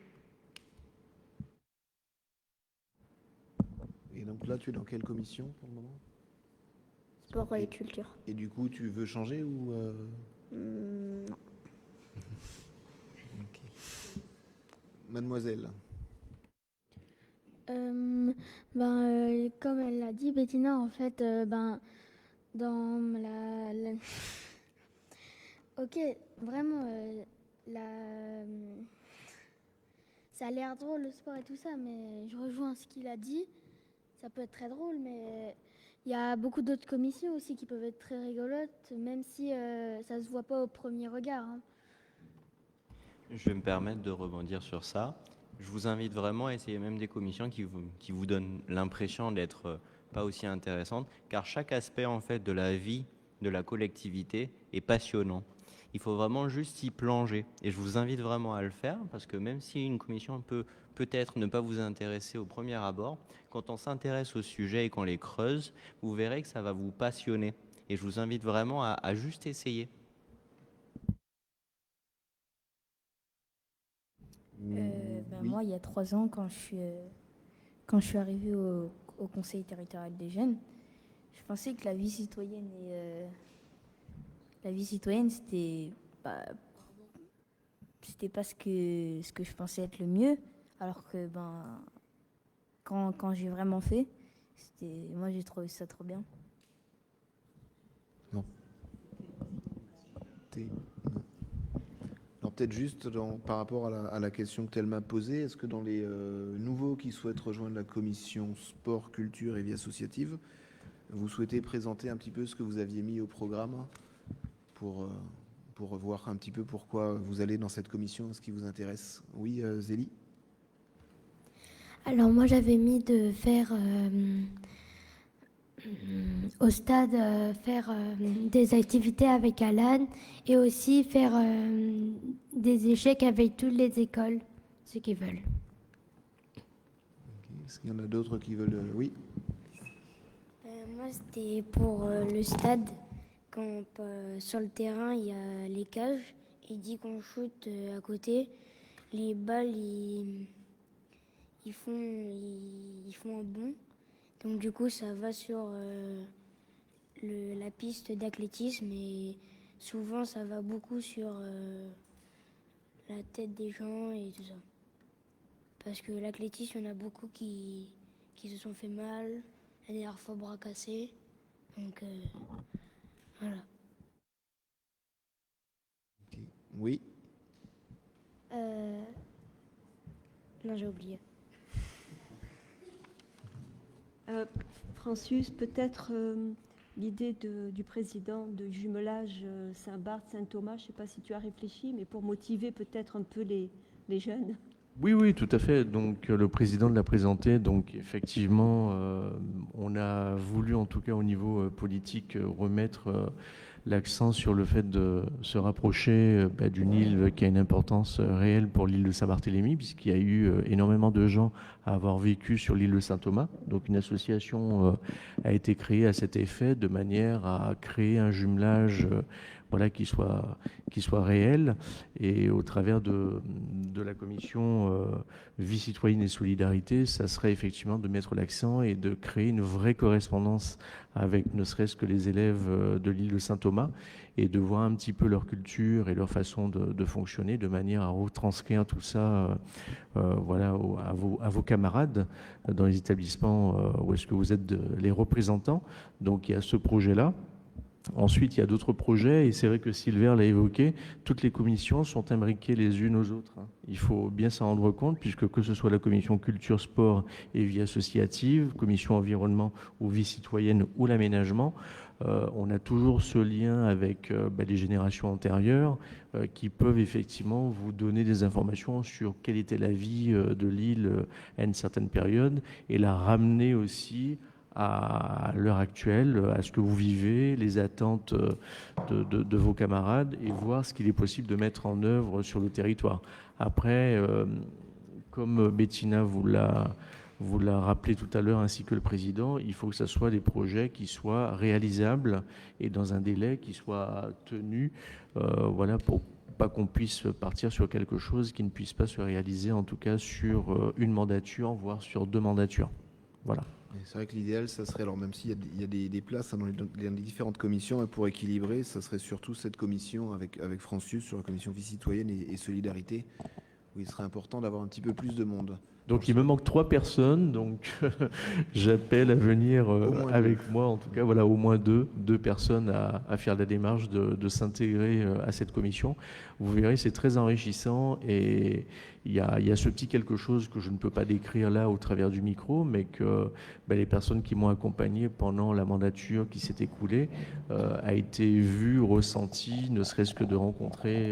Et donc là, tu es dans quelle commission pour le moment? Sport et culture. Et du coup, tu veux changer ou Non. Okay. Mademoiselle. Comme elle l'a dit, Bettina, en fait, dans Ok, vraiment, ça a l'air drôle le sport et tout ça, mais je rejoins ce qu'il a dit. Ça peut être très drôle, mais il y a beaucoup d'autres commissions aussi qui peuvent être très rigolotes, même si ça se voit pas au premier regard, hein. Je vais me permettre de rebondir sur ça. Je vous invite vraiment à essayer même des commissions qui vous donnent l'impression d'être pas aussi intéressantes, car chaque aspect en fait de la vie de la collectivité est passionnant. Il faut vraiment juste s'y plonger. Et je vous invite vraiment à le faire, parce que même si une commission peut peut-être ne pas vous intéresser au premier abord, quand on s'intéresse au sujet et qu'on les creuse, vous verrez que ça va vous passionner. Et je vous invite vraiment à juste essayer. Oui. Moi, il y a 3 ans, quand je suis arrivée au Conseil territorial des jeunes, je pensais que la vie citoyenne c'était pas ce que je pensais être le mieux, alors que quand j'ai vraiment fait, moi j'ai trouvé ça trop bien. Non. Alors peut-être juste par rapport à la question que Thelma posée, est-ce que dans les nouveaux qui souhaitent rejoindre la commission sport, culture et vie associative, vous souhaitez présenter un petit peu ce que vous aviez mis au programme pour voir un petit peu pourquoi vous allez dans cette commission, ce qui vous intéresse? Oui, Zélie? Alors moi j'avais mis de faire au stade faire des activités avec Alan et aussi faire des échecs avec toutes les écoles, ceux qui veulent. Okay. Est-ce qu'il y en a d'autres qui veulent? Oui. Moi c'était pour le stade. Quand sur le terrain il y a les cages, il dit qu'on shoot à côté, les balles ils font un bond. Donc du coup, ça va sur la piste d'athlétisme et souvent, ça va beaucoup sur la tête des gens et tout ça. Parce que l'athlétisme, il y en a beaucoup qui se sont fait mal, la dernière fois bras cassés. Donc voilà. Okay. Oui. Non, j'ai oublié. Francis, peut-être l'idée du président de jumelage Saint-Barth-Saint-Thomas, je ne sais pas si tu as réfléchi, mais pour motiver peut-être un peu les jeunes. Oui, tout à fait. Donc, le président l'a présenté. Donc, effectivement, on a voulu, en tout cas au niveau politique, remettre l'accent sur le fait de se rapprocher d'une île qui a une importance réelle pour l'île de Saint-Barthélemy, puisqu'il y a eu énormément de gens à avoir vécu sur l'île de Saint-Thomas. Donc, une association a été créée à cet effet, de manière à créer un jumelage qui soit réel. Et au travers de la commission vie citoyenne et solidarité, ça serait effectivement de mettre l'accent et de créer une vraie correspondance avec ne serait-ce que les élèves de l'île de Saint-Thomas et de voir un petit peu leur culture et leur façon de fonctionner, de manière à retranscrire tout ça à vos camarades dans les établissements où est-ce que vous êtes les représentants. Donc il y a ce projet-là. Ensuite, il y a d'autres projets, et c'est vrai que Silver l'a évoqué, toutes les commissions sont imbriquées les unes aux autres. Il faut bien s'en rendre compte, puisque que ce soit la commission culture, sport et vie associative, commission environnement ou vie citoyenne ou l'aménagement, on a toujours ce lien avec les générations antérieures qui peuvent effectivement vous donner des informations sur quelle était la vie de l'île à une certaine période, et la ramener aussi à l'heure actuelle, à ce que vous vivez, les attentes de vos camarades, et voir ce qu'il est possible de mettre en œuvre sur le territoire. Après, comme Bettina vous l'a rappelé tout à l'heure, ainsi que le président, il faut que ce soit des projets qui soient réalisables et dans un délai qui soit tenu, pour pas qu'on puisse partir sur quelque chose qui ne puisse pas se réaliser, en tout cas sur une mandature, voire sur 2 mandatures. Voilà. C'est vrai que l'idéal, ça serait, alors même s'il y a des places dans les différentes commissions, pour équilibrer, ça serait surtout cette commission avec Francis sur la commission vie citoyenne et solidarité, où il serait important d'avoir un petit peu plus de monde. Donc il me manque 3 personnes, donc j'appelle à venir moins avec moi, en tout cas, voilà, au moins deux personnes à faire la démarche de s'intégrer à cette commission. Vous verrez, c'est très enrichissant et il y a ce petit quelque chose que je ne peux pas décrire là au travers du micro, mais que les personnes qui m'ont accompagné pendant la mandature qui s'est écoulée a été vue, ressentie, ne serait-ce que de rencontrer...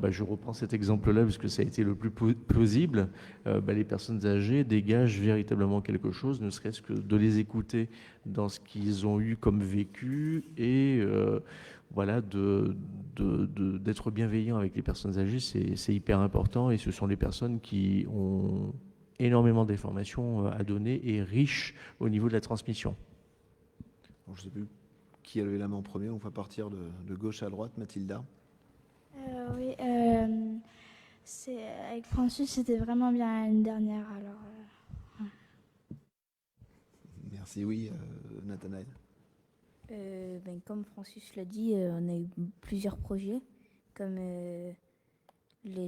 je reprends cet exemple-là parce que ça a été le plus plausible. Les personnes âgées dégagent véritablement quelque chose, ne serait-ce que de les écouter dans ce qu'ils ont eu comme vécu et voilà, d'être bienveillant avec les personnes âgées, c'est hyper important et ce sont des personnes qui ont énormément d'informations à donner et riches au niveau de la transmission. Bon, je ne sais plus qui a levé la main en premier, on va partir de gauche à droite, Mathilda. Oui, avec Francis, c'était vraiment bien l'année dernière. Alors, Merci, oui, Nathanaël. Comme Francis l'a dit, on a eu plusieurs projets, comme les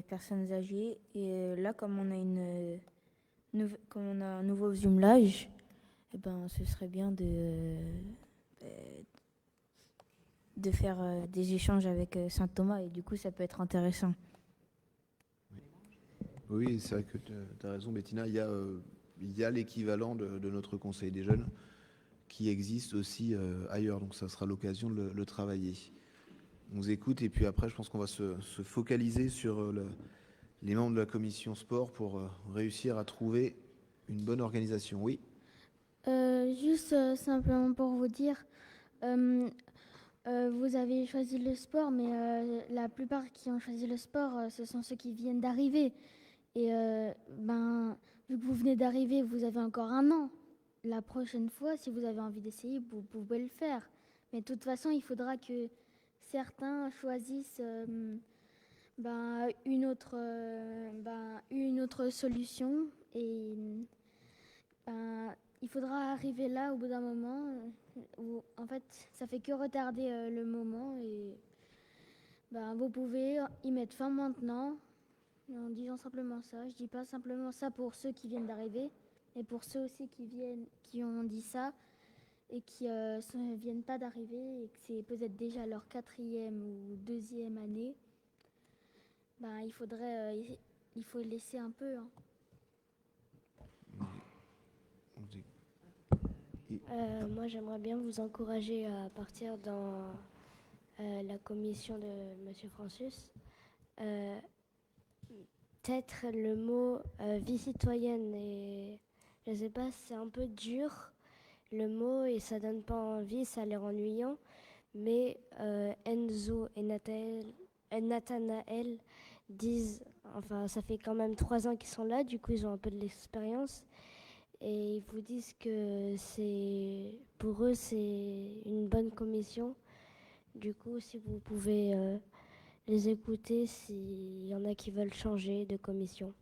personnes âgées. Et là, comme on a, comme on a un nouveau jumelage, ce serait bien de faire des échanges avec Saint-Thomas et du coup ça peut être intéressant. Oui, c'est vrai que tu as raison, Bettina, il y a l'équivalent de notre conseil des jeunes qui existe aussi ailleurs, donc ça sera l'occasion de le travailler. On vous écoute et puis après je pense qu'on va se focaliser sur les membres de la commission sport pour réussir à trouver une bonne organisation. Oui. Juste simplement pour vous dire, vous avez choisi le sport, mais la plupart qui ont choisi le sport, ce sont ceux qui viennent d'arriver. Et vu que vous venez d'arriver, vous avez encore un an. La prochaine fois, si vous avez envie d'essayer, vous pouvez le faire. Mais de toute façon, il faudra que certains choisissent une autre solution. Et il faudra arriver là au bout d'un moment où en fait ça fait que retarder le moment et vous pouvez y mettre fin maintenant en disant simplement ça. Je dis pas simplement ça pour ceux qui viennent d'arriver, mais pour ceux aussi qui ont dit ça et qui ne viennent pas d'arriver et que c'est peut-être déjà leur 4e ou 2e année. Il faut laisser un peu. Hein. Moi, j'aimerais bien vous encourager à partir dans la commission de M. Francis. Peut-être le mot vie citoyenne, et je ne sais pas, c'est un peu dur le mot et ça donne pas envie, ça a l'air ennuyant. Mais Enzo et Nathanaël disent, enfin, ça fait quand même 3 ans qu'ils sont là, du coup, ils ont un peu de l'expérience. Et ils vous disent que pour eux, c'est une bonne commission. Du coup, si vous pouvez les écouter, s'il y en a qui veulent changer de commission.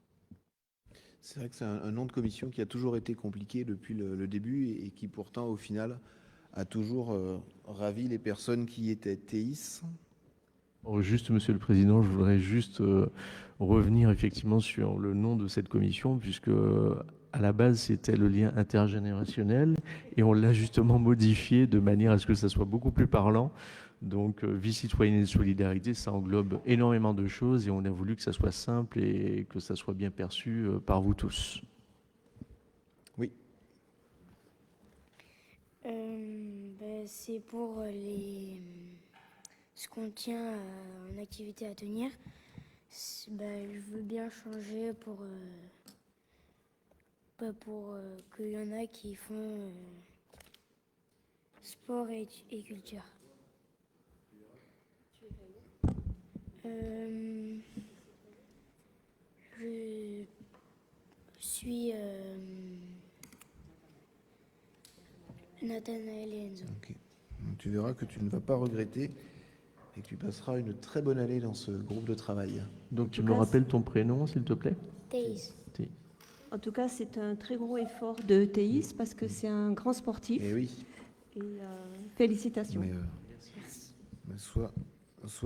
C'est vrai que c'est un nom de commission qui a toujours été compliqué depuis le début et qui pourtant, au final, a toujours ravi les personnes qui étaient TIS. Juste, Monsieur le Président, je voudrais juste revenir effectivement sur le nom de cette commission, puisque à la base, c'était le lien intergénérationnel et on l'a justement modifié de manière à ce que ça soit beaucoup plus parlant. Donc, vie citoyenne et solidarité, ça englobe énormément de choses et on a voulu que ça soit simple et que ça soit bien perçu par vous tous. Oui. C'est pour ce qu'on tient en activité à tenir. Je veux bien changer pour qu'il y en a qui font sport et culture. Je suis Nathanaël et Enzo. Okay. Donc, tu verras que tu ne vas pas regretter et que tu passeras une très bonne année dans ce groupe de travail. Donc tu me rappelles ton prénom, s'il te plaît? Théis. En tout cas, c'est un très gros effort de Théis parce que c'est un grand sportif. Et oui. Et félicitations. Mais sois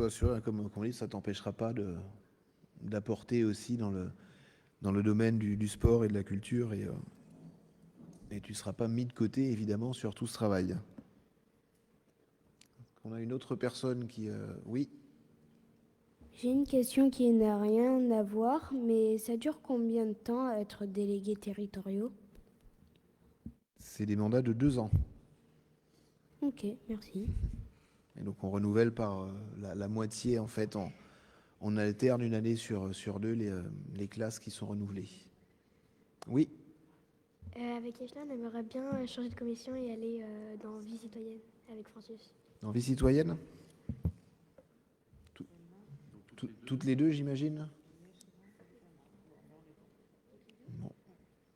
sûr, comme on dit, ça ne t'empêchera pas d'apporter aussi dans le domaine du sport et de la culture, et tu ne seras pas mis de côté, évidemment, sur tout ce travail. On a une autre personne qui... Oui. J'ai une question qui n'a rien à voir, mais ça dure combien de temps à être délégué territoriaux? C'est des mandats de 2 ans. Ok, merci. Et donc on renouvelle par la moitié, en fait, on alterne une année sur 2 les classes qui sont renouvelées. Oui. Avec Yeshna, on aimerait bien changer de commission et aller dans Vie citoyenne avec Francis. Dans vie citoyenne? Toutes les deux, j'imagine?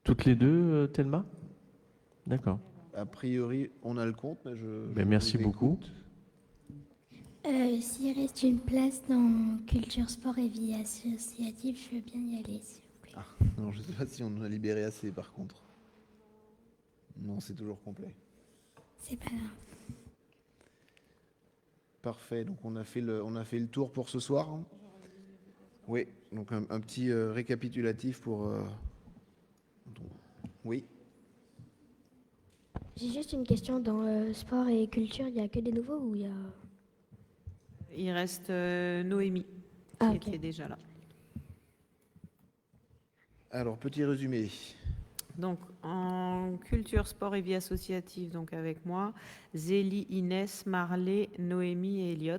Toutes les deux, Thelma? D'accord. A priori, on a le compte, mais merci beaucoup. S'il reste une place dans culture, sport et vie associative, je veux bien y aller, s'il vous plaît. Ah, non, je ne sais pas si on en a libéré assez, par contre. Non, c'est toujours complet. C'est pas grave. Parfait, donc on a fait le tour pour ce soir. Oui, donc un petit récapitulatif pour... Oui. J'ai juste une question. Dans sport et culture, il n'y a que des nouveaux ou il y a... Il reste Noémie, qui était déjà là. Alors, petit résumé. Donc, en culture, sport et vie associative, donc avec moi, Zélie, Inès, Marley, Noémie et Elliot.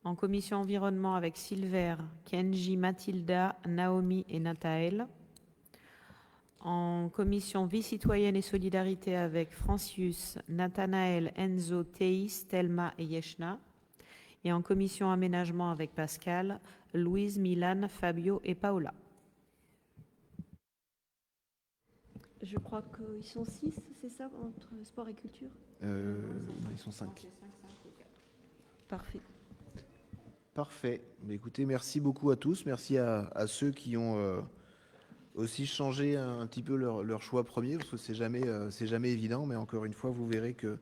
En commission environnement avec Silver, Kenji, Mathilda, Naomi et Nathaël. En commission vie citoyenne et solidarité avec Francius, Nathanaël, Enzo, Théis, Thelma et Yeshna. Et en commission aménagement avec Pascal, Louise, Milan, Fabio et Paola. Je crois qu'ils sont 6, c'est ça, entre sport et culture? Ils sont 5. Parfait. Parfait. Mais écoutez, merci beaucoup à tous. Merci à ceux qui ont aussi changé un petit peu leur choix premier, parce que c'est jamais évident, mais encore une fois, vous verrez que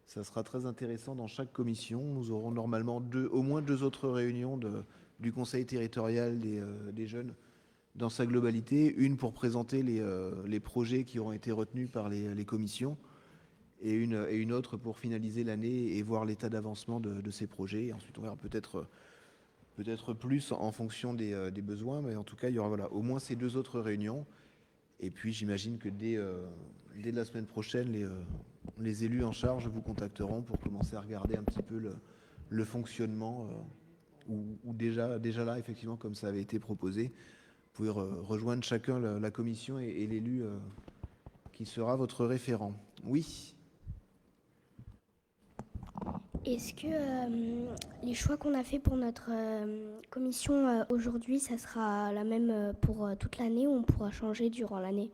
ça sera très intéressant dans chaque commission. Nous aurons normalement au moins 2 autres réunions du Conseil territorial des jeunes dans sa globalité, une pour présenter les projets qui auront été retenus par les commissions, et une autre pour finaliser l'année et voir l'état d'avancement de ces projets. Et ensuite, on verra peut-être plus en fonction des besoins, mais en tout cas, il y aura au moins ces 2 autres réunions. Et puis, j'imagine que dès la semaine prochaine, les élus en charge vous contacteront pour commencer à regarder un petit peu le fonctionnement, ou déjà là, effectivement, comme ça avait été proposé. Vous pouvez rejoindre chacun la commission et l'élu qui sera votre référent. Oui. Est-ce que les choix qu'on a fait pour notre commission aujourd'hui, ça sera la même pour toute l'année ou on pourra changer durant l'année?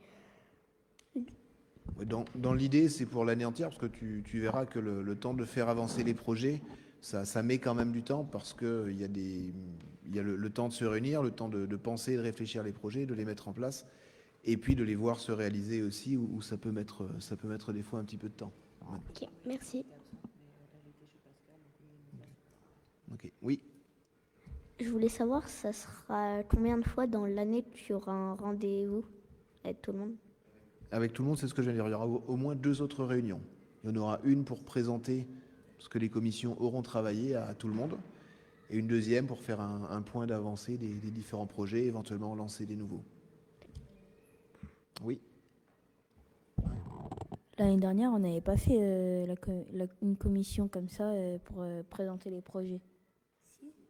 Dans l'idée, c'est pour l'année entière, parce que tu verras que le temps de faire avancer les projets, ça met quand même du temps, parce qu'il y a le temps de se réunir, le temps de penser, de réfléchir les projets, de les mettre en place, et puis de les voir se réaliser aussi, où ça peut mettre des fois un petit peu de temps. Ok, merci. Ok, oui. Je voulais savoir, ça sera combien de fois dans l'année que tu auras un rendez-vous avec tout le monde? Avec tout le monde, c'est ce que je viens de dire. Il y aura au moins 2 autres réunions. Il y en aura une pour présenter ce que les commissions auront travaillé à tout le monde, et une deuxième pour faire un point d'avancée des différents projets, éventuellement lancer des nouveaux. Oui. L'année dernière, on n'avait pas fait une commission comme ça pour présenter les projets.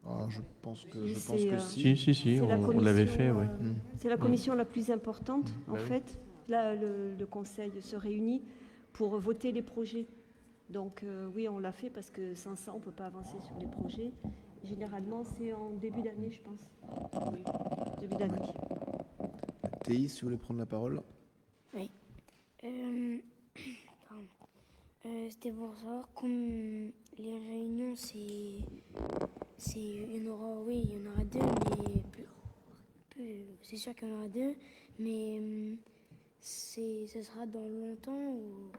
Ah, je pense que si. Si, on l'avait fait, oui. C'est la commission la plus importante, en fait. Là, le conseil se réunit pour voter les projets. Donc oui, on l'a fait parce que sans ça, on ne peut pas avancer sur les projets. Généralement, c'est en début d'année, je pense. Oui, début d'année. Théis, si vous voulez prendre la parole. Oui. C'était pour savoir, comme les réunions, il y en aura 2, mais c'est sûr qu'il y en aura 2, mais ce sera dans longtemps ou...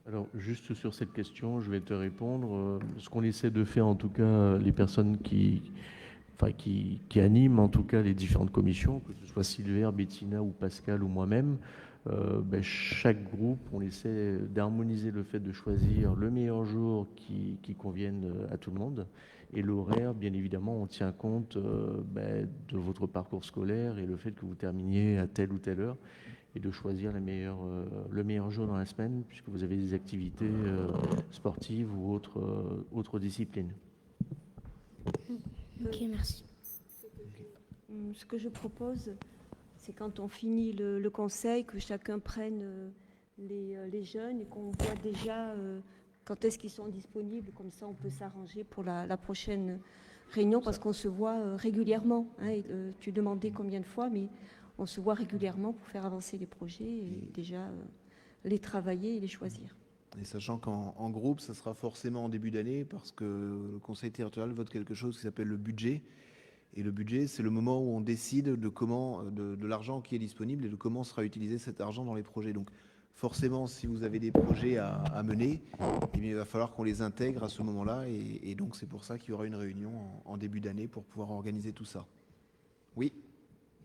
Alors, juste sur cette question, je vais te répondre. Ce qu'on essaie de faire, en tout cas, les personnes qui anime en tout cas les différentes commissions, que ce soit Silver, Bettina ou Pascal ou moi-même. Chaque groupe, on essaie d'harmoniser le fait de choisir le meilleur jour qui convienne à tout le monde. Et l'horaire, bien évidemment, on tient compte de votre parcours scolaire et le fait que vous terminiez à telle ou telle heure, et de choisir le meilleur jour dans la semaine, puisque vous avez des activités sportives ou autres disciplines. Ok, merci. Ce que je propose, c'est quand on finit le conseil, que chacun prenne les jeunes et qu'on voit déjà quand est-ce qu'ils sont disponibles. Comme ça, on peut s'arranger pour la prochaine réunion, parce qu'on se voit régulièrement. Tu demandais combien de fois, mais on se voit régulièrement pour faire avancer les projets et déjà les travailler et les choisir. Et sachant qu'en groupe, ça sera forcément en début d'année, parce que le conseil territorial vote quelque chose qui s'appelle le budget. Et le budget, c'est le moment où on décide de l'argent qui est disponible et de comment sera utilisé cet argent dans les projets. Donc forcément, si vous avez des projets à mener, eh bien, il va falloir qu'on les intègre à ce moment-là. Et donc c'est pour ça qu'il y aura une réunion en début d'année pour pouvoir organiser tout ça. Oui.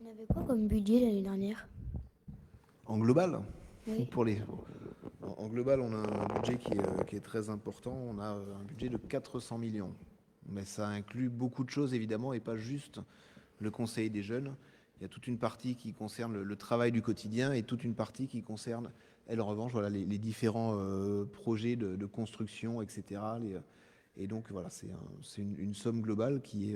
On avait quoi comme budget l'année dernière? En global, Oui. En global, on a un budget qui est très important. On a un budget de 400 millions. Mais ça inclut beaucoup de choses, évidemment, et pas juste le conseil des jeunes. Il y a toute une partie qui concerne le travail du quotidien et toute une partie qui concerne, elle, en revanche, voilà, les différents projets de construction, etc. Et donc, voilà, c'est une somme globale qui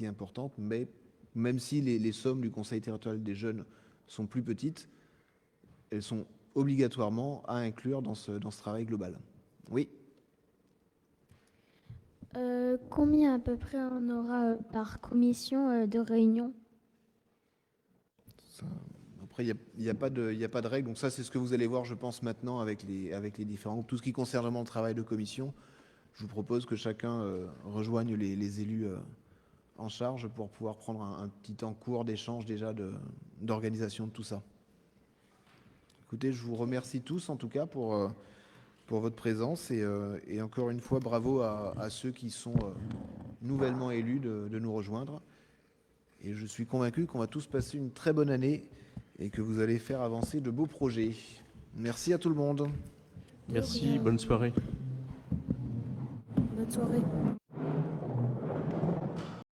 est importante. Mais même si les sommes du conseil territorial des jeunes sont plus petites, elles sont obligatoirement à inclure dans ce travail global. Oui. Combien à peu près on aura par commission de réunion? Après, il n'y a pas de règle. Donc ça, c'est ce que vous allez voir, je pense, maintenant avec les différents groupes. Tout ce qui concerne vraiment le travail de commission, je vous propose que chacun rejoigne les élus en charge pour pouvoir prendre un petit temps court d'échange déjà d'organisation de tout ça. Écoutez, je vous remercie tous en tout cas pour votre présence et encore une fois, bravo à ceux qui sont nouvellement élus de nous rejoindre. Et je suis convaincu qu'on va tous passer une très bonne année et que vous allez faire avancer de beaux projets. Merci à tout le monde. Merci, bonne soirée. Bonne soirée.